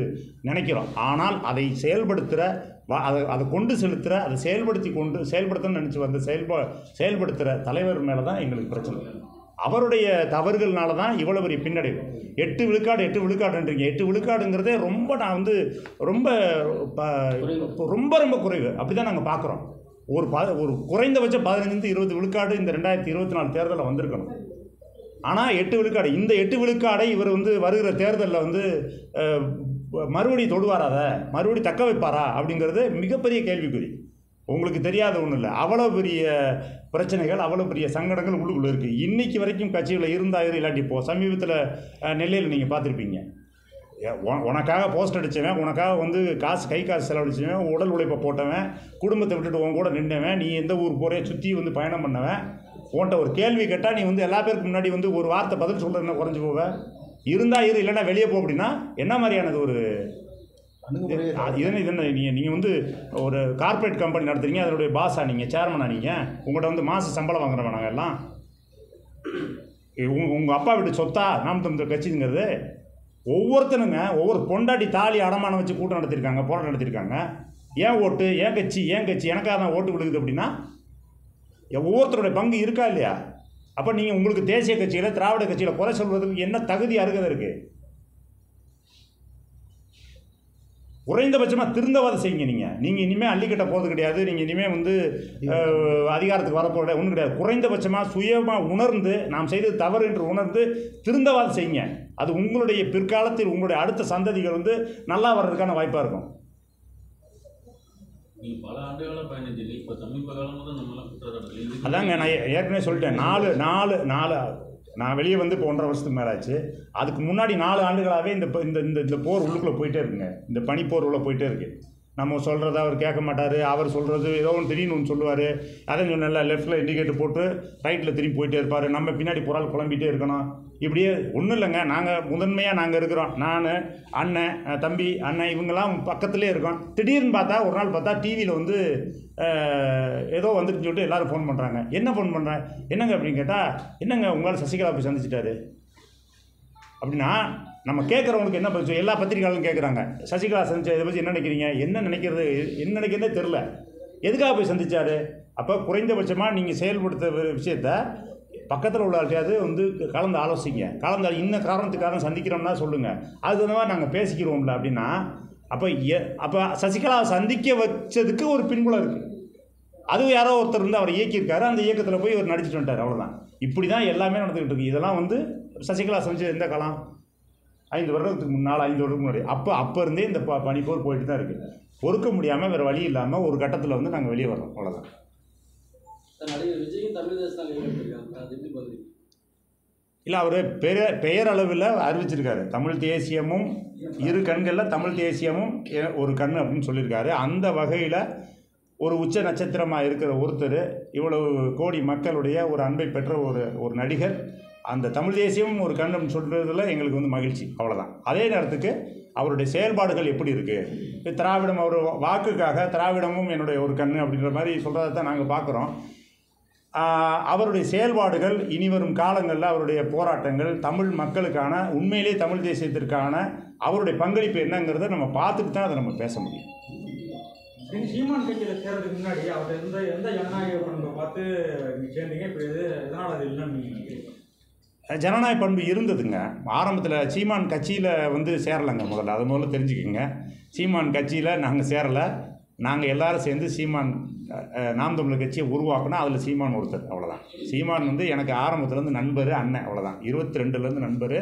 நினைக்கிறோம். ஆனால் அதை செயல்படுத்துகிற, அதை கொண்டு செலுத்துகிற, அதை செயல்படுத்தணும்னு நினச்சி வந்து செயல்படுத்துகிற தலைவர் மேலே தான் எங்களுக்கு பிரச்சனை. அவருடைய தவறுகள்னால தான் இவ்வளோ பெரிய பின்னடைவு. 8 விழுக்காடுன்றீங்க. 8 விழுக்காடுங்கிறதே நான் வந்து ரொம்ப குறைவு. அப்படி தான் நாங்கள் பார்க்குறோம். ஒரு குறைந்தபட்சம் 15-20 விழுக்காடு இந்த 2024 தேர்தலில் வந்திருக்கணும். ஆனால் 8 விழுக்காடு, இந்த 8 விழுக்காடை இவர் வந்து வருகிற தேர்தலில் வந்து மறுபடி தொடுவாராத, மறுபடி தக்க வைப்பாரா அப்படிங்கிறது மிகப்பெரிய கேள்விக்குறி. உங்களுக்கு தெரியாத ஒன்றும் இல்லை, அவ்வளோ பெரிய பிரச்சனைகள், அவ்வளோ பெரிய சங்கடங்கள் உள்ளுக்குள்ளே இருக்குது. இன்றைக்கி வரைக்கும் கட்சிகளில் இருந்தாயிரம் இல்லாட்டி, இப்போது சமீபத்தில் நெல்லையில் நீங்கள் பார்த்துருப்பீங்க, உனக்காக போஸ்ட் அடித்தவன், உனக்காக வந்து கை காசு செலவழிச்சவன், உடல் உழைப்பை போட்டவன், குடும்பத்தை விட்டுட்டு உன் கூட நின்றவன், நீ எந்த ஊர் போகிறே சுற்றி வந்து பயணம் பண்ணவன், உன்கிட்ட ஒரு கேள்வி கேட்டால் நீ வந்து எல்லா பேருக்கு முன்னாடி வந்து ஒரு வார்த்தை பதில் சொல்கிறது என்ன குறைஞ்சி போவ? இருந்தால் இல்லைன்னா வெளியே போ அப்படின்னா என்ன மாதிரியானது ஒரு இதனை நீங்கள் வந்து ஒரு கார்ப்பரேட் கம்பெனி நடத்துறீங்க, அதனுடைய பாஸா நீங்கள், சேர்மனா நீங்கள், உங்கள்கிட்ட வந்து மாத சம்பளம் வாங்குறவன் நாங்கள் எல்லாம். உங்கள் அப்பா வீட்டு சொத்தா நாம் தமிழர் கட்சிங்கிறது? ஒவ்வொருத்தனுங்க ஒவ்வொரு பொண்டாட்டி தாலி அடமானம் வச்சு கூட்டம் நடத்தியிருக்காங்க, போராட்டம் நடத்தியிருக்காங்க. ஏன் ஓட்டு, ஏன் கட்சி, எனக்காக தான் ஓட்டு கொடுக்குது அப்படின்னா ஒவ்வொருத்தருடைய பங்கு இருக்கா இல்லையா? அப்போ நீங்கள் உங்களுக்கு தேசிய கட்சியில் திராவிட கட்சியில் குறை சொல்வதற்கு என்ன தகுதி அருகதை இருக்குது? குறைந்தபட்சமாக திருந்தவாதம் செய்யுங்க. நீங்கள் இனிமேல் அள்ளிக்கட்ட போகிறது கிடையாது, நீங்கள் இனிமேல் வந்து அதிகாரத்துக்கு வரப்போகிற ஒன்றும் கிடையாது. குறைந்தபட்சமாக சுயமாக உணர்ந்து நாம் செய்தது தவறு என்று உணர்ந்து திருந்தவாதம் செய்யுங்க. அது உங்களுடைய பிற்காலத்தில் உங்களுடைய அடுத்த சந்ததிகள் வந்து நல்லா வர்றதுக்கான வாய்ப்பாக இருக்கும். நீங்கள் பல ஆண்டுகளாக பயணிச்சீங்க, இப்போ சமீப காலமாக தான் நம்மளாம் குற்றச்சாட்டு. அதாங்க நான் ஏற்கனவே சொல்லிட்டேன். நாலு நான் வெளியே வந்து இப்போ 1.5 வருஷத்துக்கு மேலே ஆச்சு. அதுக்கு முன்னாடி 4 ஆண்டுகளாகவே இந்த போர் உள்ளுக்குள்ளே போயிட்டே இருக்குங்க. இந்த பனிப்போர் உள்ள போயிட்டே இருக்குது. நம்ம சொல்கிறத அவர் கேட்க மாட்டார், அவர் சொல்கிறது ஏதோ ஒன்று திடீர்னு ஒன்று சொல்லுவார். அதை சொன்னல லெஃப்ட்டில் இண்டிகேட்டர் போட்டு ரைட்டில் திரும்பி போயிட்டே இருப்பார். நம்ம பின்னாடி புறால் குழம்பிகிட்டே இருக்கணும். இப்படியே ஒன்றும் இல்லைங்க. நாங்கள் இருக்கிறோம். நான், அண்ணன், தம்பி, அண்ணன் இவங்கெல்லாம் பக்கத்துலேயே இருக்கோம். திடீர்னு பார்த்தா ஒரு நாள் பார்த்தா டிவியில் வந்து ஏதோ வந்துட்டுன்னு சொல்லிட்டு எல்லோரும் ஃபோன் பண்ணுறாங்க. என்ன ஃபோன் பண்ணுறேன், என்னங்க அப்படின்னு கேட்டால், என்னங்க உங்களால் சசிகலா போய் சந்திச்சிட்டாரு அப்படின்னா நம்ம கேட்குறவங்களுக்கு என்ன பதில்? எல்லா பத்திரிகையாளரும் கேட்குறாங்க, சசிகலா சந்திச்சா இதை பற்றி என்ன நினைக்கிறீங்க? என்ன நினைக்கிறதே தெரில. எதுக்காக போய் சந்திச்சார்? அப்போ குறைந்தபட்சமாக நீங்கள் செயல்படுத்த விஷயத்த பக்கத்தில் உள்ள ஆள்கிட்டையாவது வந்து கலந்து ஆலோசிங்க. இன்ன காரணத்துக்காக சந்திக்கிறோம்னா சொல்லுங்கள், அது வந்து நாங்கள் பேசிக்கிறோம்ல அப்படின்னா. அப்போ சசிகலாவை சந்திக்க வச்சதுக்கு ஒரு பின்புலம் இருக்குது. அதுவும் யாரோ ஒருத்தர் வந்து அவர் இயக்கியிருக்காரு, அந்த இயக்கத்தில் போய் அவர் நடிச்சிட்டு வந்துட்டார், அவ்வளோதான். இப்படி தான் எல்லாமே நடந்துக்கிட்டு இருக்குது. இதெல்லாம் வந்து சசிகலா சந்திச்சது எந்த காலம்? 5 வருடத்துக்கு முன்னால், 5 வருடத்துக்கு முன்னாடி. அப்போ இருந்தே இந்த பனிப்போர் போயிட்டு தான் இருக்குது. பொறுக்க முடியாமல் வேறு வழி இல்லாமல் ஒரு கட்டத்தில் வந்து நாங்கள் வெளியே வரோம், அவ்வளோதான். நடிகர் விஜய் தமிழ் தேசத்தில் இருக்காங்க, அது எப்படி பதில்? இல்லை, அவர் பெயரளவில் அறிவிச்சிருக்காரு. தமிழ் தேசியமும் 2 கண்களில் தமிழ் தேசியமும் ஒரு கண் அப்படின்னு சொல்லியிருக்காரு. அந்த வகையில் ஒரு உச்ச நட்சத்திரமாக இருக்கிற ஒருத்தர், இவ்வளவு கோடி மக்களுடைய ஒரு அன்பை பெற்ற ஒரு நடிகர், அந்த தமிழ் தேசியமும் ஒரு கண் அப்படின்னு சொல்கிறதுல எங்களுக்கு வந்து மகிழ்ச்சி, அவ்வளோதான். அதே நேரத்துக்கு அவருடைய செயல்பாடுகள் எப்படி இருக்குது? திராவிடம், அவர் வாக்குக்காக திராவிடமும் என்னுடைய ஒரு கண் அப்படின்ற மாதிரி சொல்கிறத தான் நாங்கள் பார்க்குறோம். அவருடைய செயல்பாடுகள் இனிவரும் காலங்களில் அவருடைய போராட்டங்கள் தமிழ் மக்களுக்கான, உண்மையிலே தமிழ் தேசியத்திற்கான அவருடைய பங்களிப்பு என்னங்கிறத நம்ம பார்த்துட்டு தான் அதை நம்ம பேச முடியும். சீமான் கட்சியில் சேர்றதுக்கு முன்னாடி அவர் எந்த ஜனநாயக பண்பை பார்த்து சேர்ந்தீங்க? இப்போ எதனால் அது இல்லைன்னு நீங்கள்? ஜனநாயக பண்பு இருந்ததுங்க. ஆரம்பத்தில் சீமான் கட்சியில் வந்து சேரலைங்க. முதல்ல தெரிஞ்சுக்கோங்க. சீமான் கட்சியில் நாங்கள் சேரலை. நாங்கள் எல்லோரும் சேர்ந்து சீமான் நாம் தமிழர் கட்சியை உருவாக்கினா அதில் சீமான் ஒருத்தர், அவ்வளோதான். சீமான் வந்து எனக்கு ஆரம்பத்துலேருந்து நண்பர், அண்ணன், அவ்வளோதான். 22லேருந்து நண்பர்,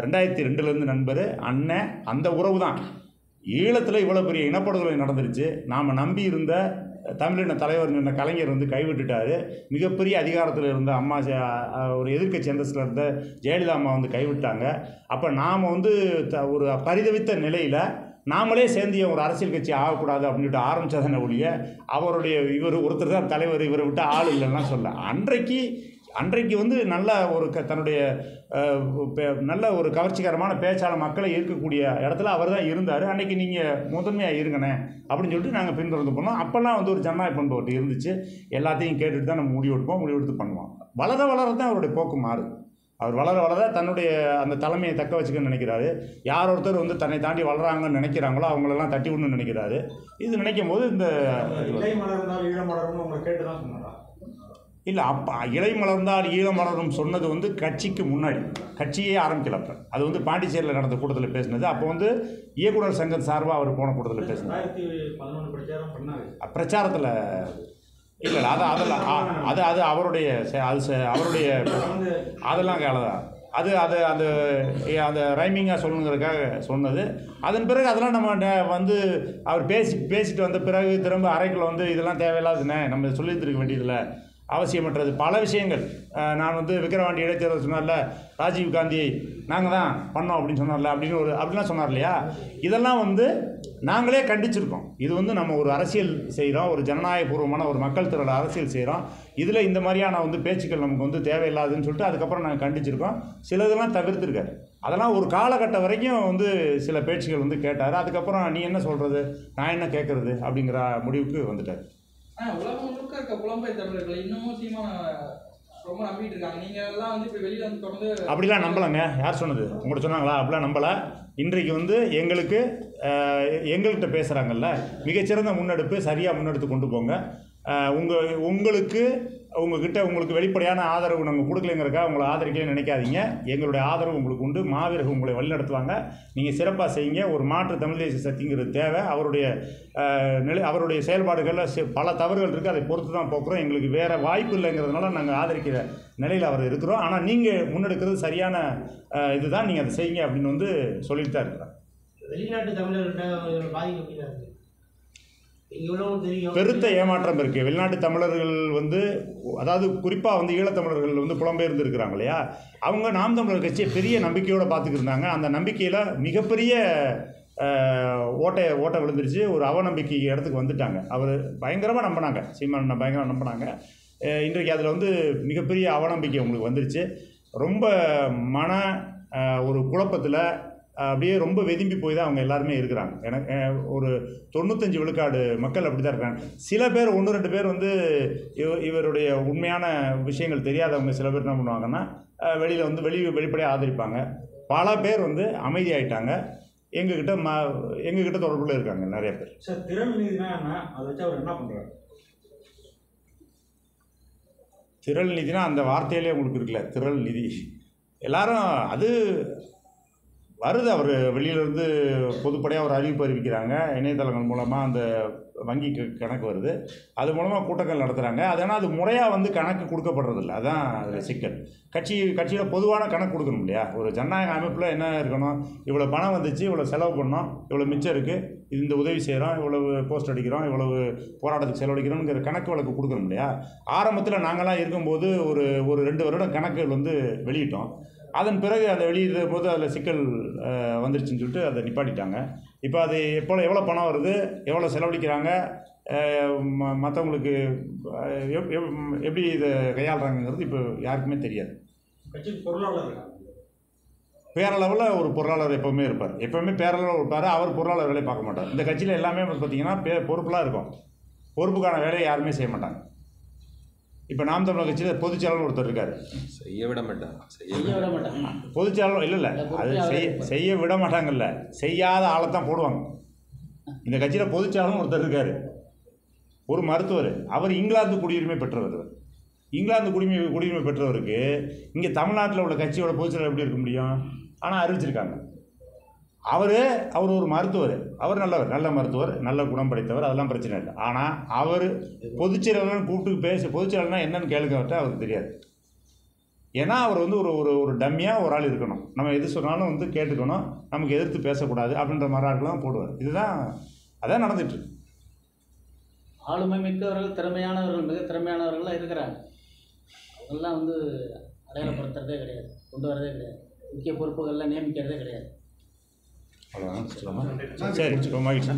2002லேருந்து நண்பர், அண்ணன். அந்த உறவு தான். ஈழத்தில் இவ்வளோ பெரிய இனப்படுகொலை நடந்துருச்சு. நாம் நம்பி இருந்த தமிழின தலைவர் என்ற கலைஞர் வந்து கைவிட்டுட்டார். மிகப்பெரிய அதிகாரத்தில் இருந்த அம்மா, ஒரு எதிர்க்கட்சி அந்தஸ்தில் இருந்த ஜெயலலிதா அம்மா வந்து கைவிட்டாங்க. அப்போ நாம் வந்து ஒரு பரிதவித்த நிலையில் நாமளே சேர்ந்திய ஒரு அரசியல் கட்சி ஆகக்கூடாது அப்படின்னு சொல்லிட்டு ஆரம்பித்ததான ஒழிய இவர் ஒருத்தர் தான் தலைவர், இவரை விட்டு ஆள் இல்லைன்னா சொல்ல. அன்றைக்கு வந்து நல்ல ஒரு தன்னுடைய நல்ல ஒரு கவர்ச்சிகரமான பேச்சாளர் மக்களை ஈர்க்கக்கூடிய இடத்துல அவர் தான் இருந்தார். அன்றைக்கி நீங்கள் முதன்மையாக இருங்கண்ணே அப்படின்னு சொல்லிட்டு நாங்கள் பின்தொடர்ந்து போனோம். அப்போல்லாம் வந்து ஒரு ஜனநாயக பண்பு ஒன்று இருந்துச்சு. எல்லாத்தையும் கேட்டுட்டு தான் நம்ம முடிவெடுத்து பண்ணுவோம். வளர தான் அவருடைய போக்கு மாறுது. அவர் வளர தன்னுடைய அந்த தலைமையை தக்க வச்சுக்கன்னு நினைக்கிறாரு. யார் ஒருத்தர் வந்து தன்னை தாண்டி வளராங்கன்னு நினைக்கிறாங்களோ அவங்களெல்லாம் தட்டி விடணும்னு நினைக்கிறாரு. இது நினைக்கும் போது இந்த இலை மலர்ந்தால் ஈழ மலரும் உங்களை கேட்டு தான் சொன்னாரா? இல்லை, அப்போ இலை மலர்ந்தால் ஈழ மலரும் சொன்னது வந்து கட்சிக்கு முன்னாடி, கட்சியே ஆரம்பிக்கல. அப்போ அது வந்து பாண்டிச்சேரியில் நடந்த கூட்டத்தில் பேசினது. அப்போ வந்து இயக்குனர் சங்கம் சார்பாக அவர் போன கூட்டத்தில் பேசினது. 2011 பிரச்சாரம் பண்ணாரு. பிரச்சாரத்தில் இல்லை, அது அவருடைய அதெல்லாம் கேளதான். அந்த ரைமிங்காக சொல்லணுங்கிறதுக்காக சொன்னது. அதன் பிறகு அதெல்லாம் நம்ம வந்து அவர் பேசிட்டு வந்த பிறகு திரும்ப அறைக்குள்ள வந்து இதெல்லாம் தேவையில்லாதுண்ணே, நம்ம சொல்லியிருந்துருக்க வேண்டியதில்லை அவசியமற்றது பல விஷயங்கள். நான் வந்து விக்கிரவாண்டி இடைத்தேர்தல் சொன்னார்ல, ராஜீவ் காந்தி நாங்கள் தான் பண்ணோம் அப்படின்னு சொன்னார்ல, அப்படிலாம் சொன்னார் இல்லையா, இதெல்லாம் வந்து நாங்களே கண்டிச்சிருக்கோம். இது வந்து நம்ம ஒரு அரசியல் செய்கிறோம், ஒரு ஜனநாயகபூர்வமான ஒரு மக்கள் திரள அரசியல் செய்கிறோம். இதில் இந்த மாதிரியான வந்து பேச்சுக்கள் நமக்கு வந்து தேவையில்லாதுன்னு சொல்லிட்டு அதுக்கப்புறம் நாங்கள் கண்டிச்சிருக்கோம். சில இதெல்லாம் தவிர்த்துருக்காரு. அதெல்லாம் ஒரு காலகட்டம் வரைக்கும் வந்து சில பேச்சுக்கள் வந்து கேட்டார். அதுக்கப்புறம் நீ என்ன சொல்கிறது, நான் என்ன கேட்குறது அப்படிங்கிற முடிவுக்கு வந்துட்டார். உலகம் முழுக்க இருக்க புலம்பெயர் தமிழர்கள் இன்னமும் சீமான ரொம்ப நம்பிட்டு இருக்காங்க. நீங்க எல்லாம் வந்து இப்போ வெளியில வந்து தொடர்ந்து அப்படிலாம் நம்பலைங்க. யார் சொன்னது? உங்கள்கிட்ட சொன்னாங்களா? அப்படிலாம் நம்பலை. இன்றைக்கு வந்து எங்கள்கிட்ட பேசுகிறாங்கல்ல, மிகச்சிறந்த முன்னெடுப்பு, சரியாக முன்னெடுத்து கொண்டு போங்க. உங்களுக்கு வெளிப்படையான ஆதரவு நாங்கள் கொடுக்கலைங்கிறக்கா உங்களை ஆதரிக்கலன்னு நினைக்காதீங்க. எங்களுடைய ஆதரவு உங்களுக்கு உண்டு. மாவீரர்கள் உங்களை வழிநடத்துவாங்க. நீங்கள் சிறப்பாக செய்யுங்க. ஒரு மாற்று தமிழ் தேசிய சக்திங்கிறது தேவை. அவருடைய செயல்பாடுகளில் பல தவறுகள் இருக்குது. அதை பொறுத்து தான் போக்குறோம். எங்களுக்கு வேறு வாய்ப்பு இல்லைங்கிறதுனால நாங்கள் ஆதரிக்கிற நிலையில் அவர் இருக்கிறோம். ஆனால் நீங்கள் முன்னெடுக்கிறது சரியான இதுதான், நீங்கள் அதை செய்யுங்க அப்படின்னு வந்து சொல்லிட்டு தான் இருக்கிறார். வெளிநாட்டு தமிழர்கிட்ட பாதிப்பு எப்படி இருக்குது? பெருத்த ஏமாற்றம் இருக்குது. வெளிநாட்டு தமிழர்கள் வந்து, அதாவது குறிப்பாக வந்து ஈழத்தமிழர்கள் வந்து புலம்பெயர்ந்து இருக்கிறாங்க இல்லையா, அவங்க நாம் தமிழர் கட்சியை பெரிய நம்பிக்கையோடு பார்த்துக்கிருந்தாங்க. அந்த நம்பிக்கையில் மிகப்பெரிய ஓட்டை விழுந்துருச்சு. ஒரு அவநம்பிக்கை இடத்துக்கு வந்துட்டாங்க. அவர் பயங்கரமாக நம்பினாங்க, சீமான் பயங்கரமாக நம்பினாங்க. இன்றைக்கு அதில் வந்து மிகப்பெரிய அவநம்பிக்கை உங்களுக்கு வந்துருச்சு. ரொம்ப ஒரு குழப்பத்தில் அப்படியே ரொம்ப வெதும்பி போய் தான் அவங்க எல்லாருமே இருக்கிறாங்க. எனக்கு ஒரு 95 விழுக்காடு மக்கள் அப்படி தான் இருக்காங்க. சில பேர் 1-2 பேர் வந்து இவருடைய உண்மையான விஷயங்கள் தெரியாதவங்க சில பேர் என்ன பண்ணுவாங்கன்னா வெளியில் வந்து வெளிப்படையாக ஆதரிப்பாங்க. பல பேர் வந்து அமைதியாயிட்டாங்க. எங்ககிட்ட தொடர்புள்ள இருக்காங்க நிறைய பேர். சார், திறன் நிதினா என்ன? அதை வச்சு அவர் என்ன பண்ணுறாரு? திரள் நிதினா அந்த வார்த்தையிலே உங்களுக்கு இருக்குல்ல, திரள் நிதி. எல்லாரும் அது வருது. அவர் வெளியிலேருந்து பொதுப்படையாக ஒரு அறிவிப்பு அறிவிக்கிறாங்க. இணையதளங்கள் மூலமாக அந்த வங்கி கணக்கு வருது. அது மூலமாக கூட்டங்கள் நடத்துகிறாங்க. அதனால் அது முறையாக வந்து கணக்கு கொடுக்கப்படுறதில்ல. அதுதான் அதில் சிக்கல். கட்சியில் பொதுவான கணக்கு கொடுக்கணும் இல்லையா? ஒரு ஜனநாயக அமைப்பில் என்ன இருக்கணும், இவ்வளோ பணம் வந்துச்சு, இவ்வளோ செலவு பண்ணோம், இவ்வளோ மிச்சம் இருக்குது, இந்த உதவி செய்கிறோம், இவ்வளவு போஸ்ட் அடிக்கிறோம், இவ்வளவு போராட்டத்துக்கு செலவழிக்கிறோங்கிற கணக்கு வழக்கு கொடுக்கணும் இல்லையா? ஆரம்பத்தில் நாங்களாம் இருக்கும்போது ஒரு 2 வருடம் கணக்குகள் வந்து வெளியிட்டோம். அதன் பிறகு அதை வெளியிடும் போது அதில் சிக்கல் வந்துருச்சுன்னு சொல்லிட்டு அதை நிப்பாட்டிட்டாங்க. இப்போ அது எவ்வளோ பணம் வருது, எவ்வளோ செலவழிக்கிறாங்க, மற்றவங்களுக்கு எப்படி இதை கையாளுறாங்கிறது இப்போ யாருக்குமே தெரியாது. கட்சிக்கு பொருளாளர் பேரளவில் ஒரு பொருளாளர் எப்போவுமே இருப்பார். எப்போவுமே பேரளவில் இருப்பார். அவர் பொருளாளர் வேலையை பார்க்க மாட்டார். இந்த கட்சியில் எல்லாமே பார்த்திங்கன்னா பொறுப்புலாம் இருக்கும். பொறுப்புக்கான வேலையை யாருமே செய்ய மாட்டாங்க. இப்போ நாம் தமிழர் கட்சியில் பொதுச்செயலாளர் ஒருத்தர் இருக்கார். செய்ய விட மாட்டாங்க. பொதுச்செயலாளர் இல்லை அது செய்ய விட மாட்டாங்கல்ல, செய்யாத ஆளை தான் போடுவாங்க. இந்த கட்சியில் பொதுச்செயலாளர் ஒருத்தர் இருக்கார், ஒரு மருத்துவர். அவர் இங்கிலாந்து குடியுரிமை பெற்றவர். இங்கிலாந்து குடியுரிமை பெற்றவருக்கு இங்கே தமிழ்நாட்டில் உள்ள கட்சியோட பொதுச்செயலாளர் எப்படி இருக்க முடியும்? ஆனால் அறிவிச்சிருக்காங்க. அவர் ஒரு மருத்துவர். அவர் நல்ல மருத்துவர், நல்ல குணம் படைத்தவர், அதெல்லாம் பிரச்சனை இல்லை. ஆனால் அவர் பொதுச்செயலாளர்னு கூப்பிட்டு பொதுச்செயலாளர்னா என்னன்னு கேளுங்கட்ட அவருக்கு தெரியாது. ஏன்னா அவர் வந்து ஒரு டம்மியாக ஒரு ஆள் இருக்கணும். நம்ம எது சொன்னாலும் வந்து கேட்டுக்கணும், நமக்கு எதிர்த்து பேசக்கூடாது அப்படின்ற மாதிரி ஆட்கள்லாம் போடுவார். அதான் நடந்துட்டு இருக்கு. ஆளுமை மிக்கவர்கள், திறமையானவர்கள், மிக திறமையானவர்கள்லாம் இருக்கிறாங்க. அவங்கெல்லாம் வந்து அடையாளப்படுத்துறதே கிடையாது, கொண்டு வரதே கிடையாது, முக்கிய பொறுப்புகள்லாம் நியமிக்கிறதே கிடையாது. அவ்வளோதான். சரி, ரொம்ப மகிழ்ச்சி.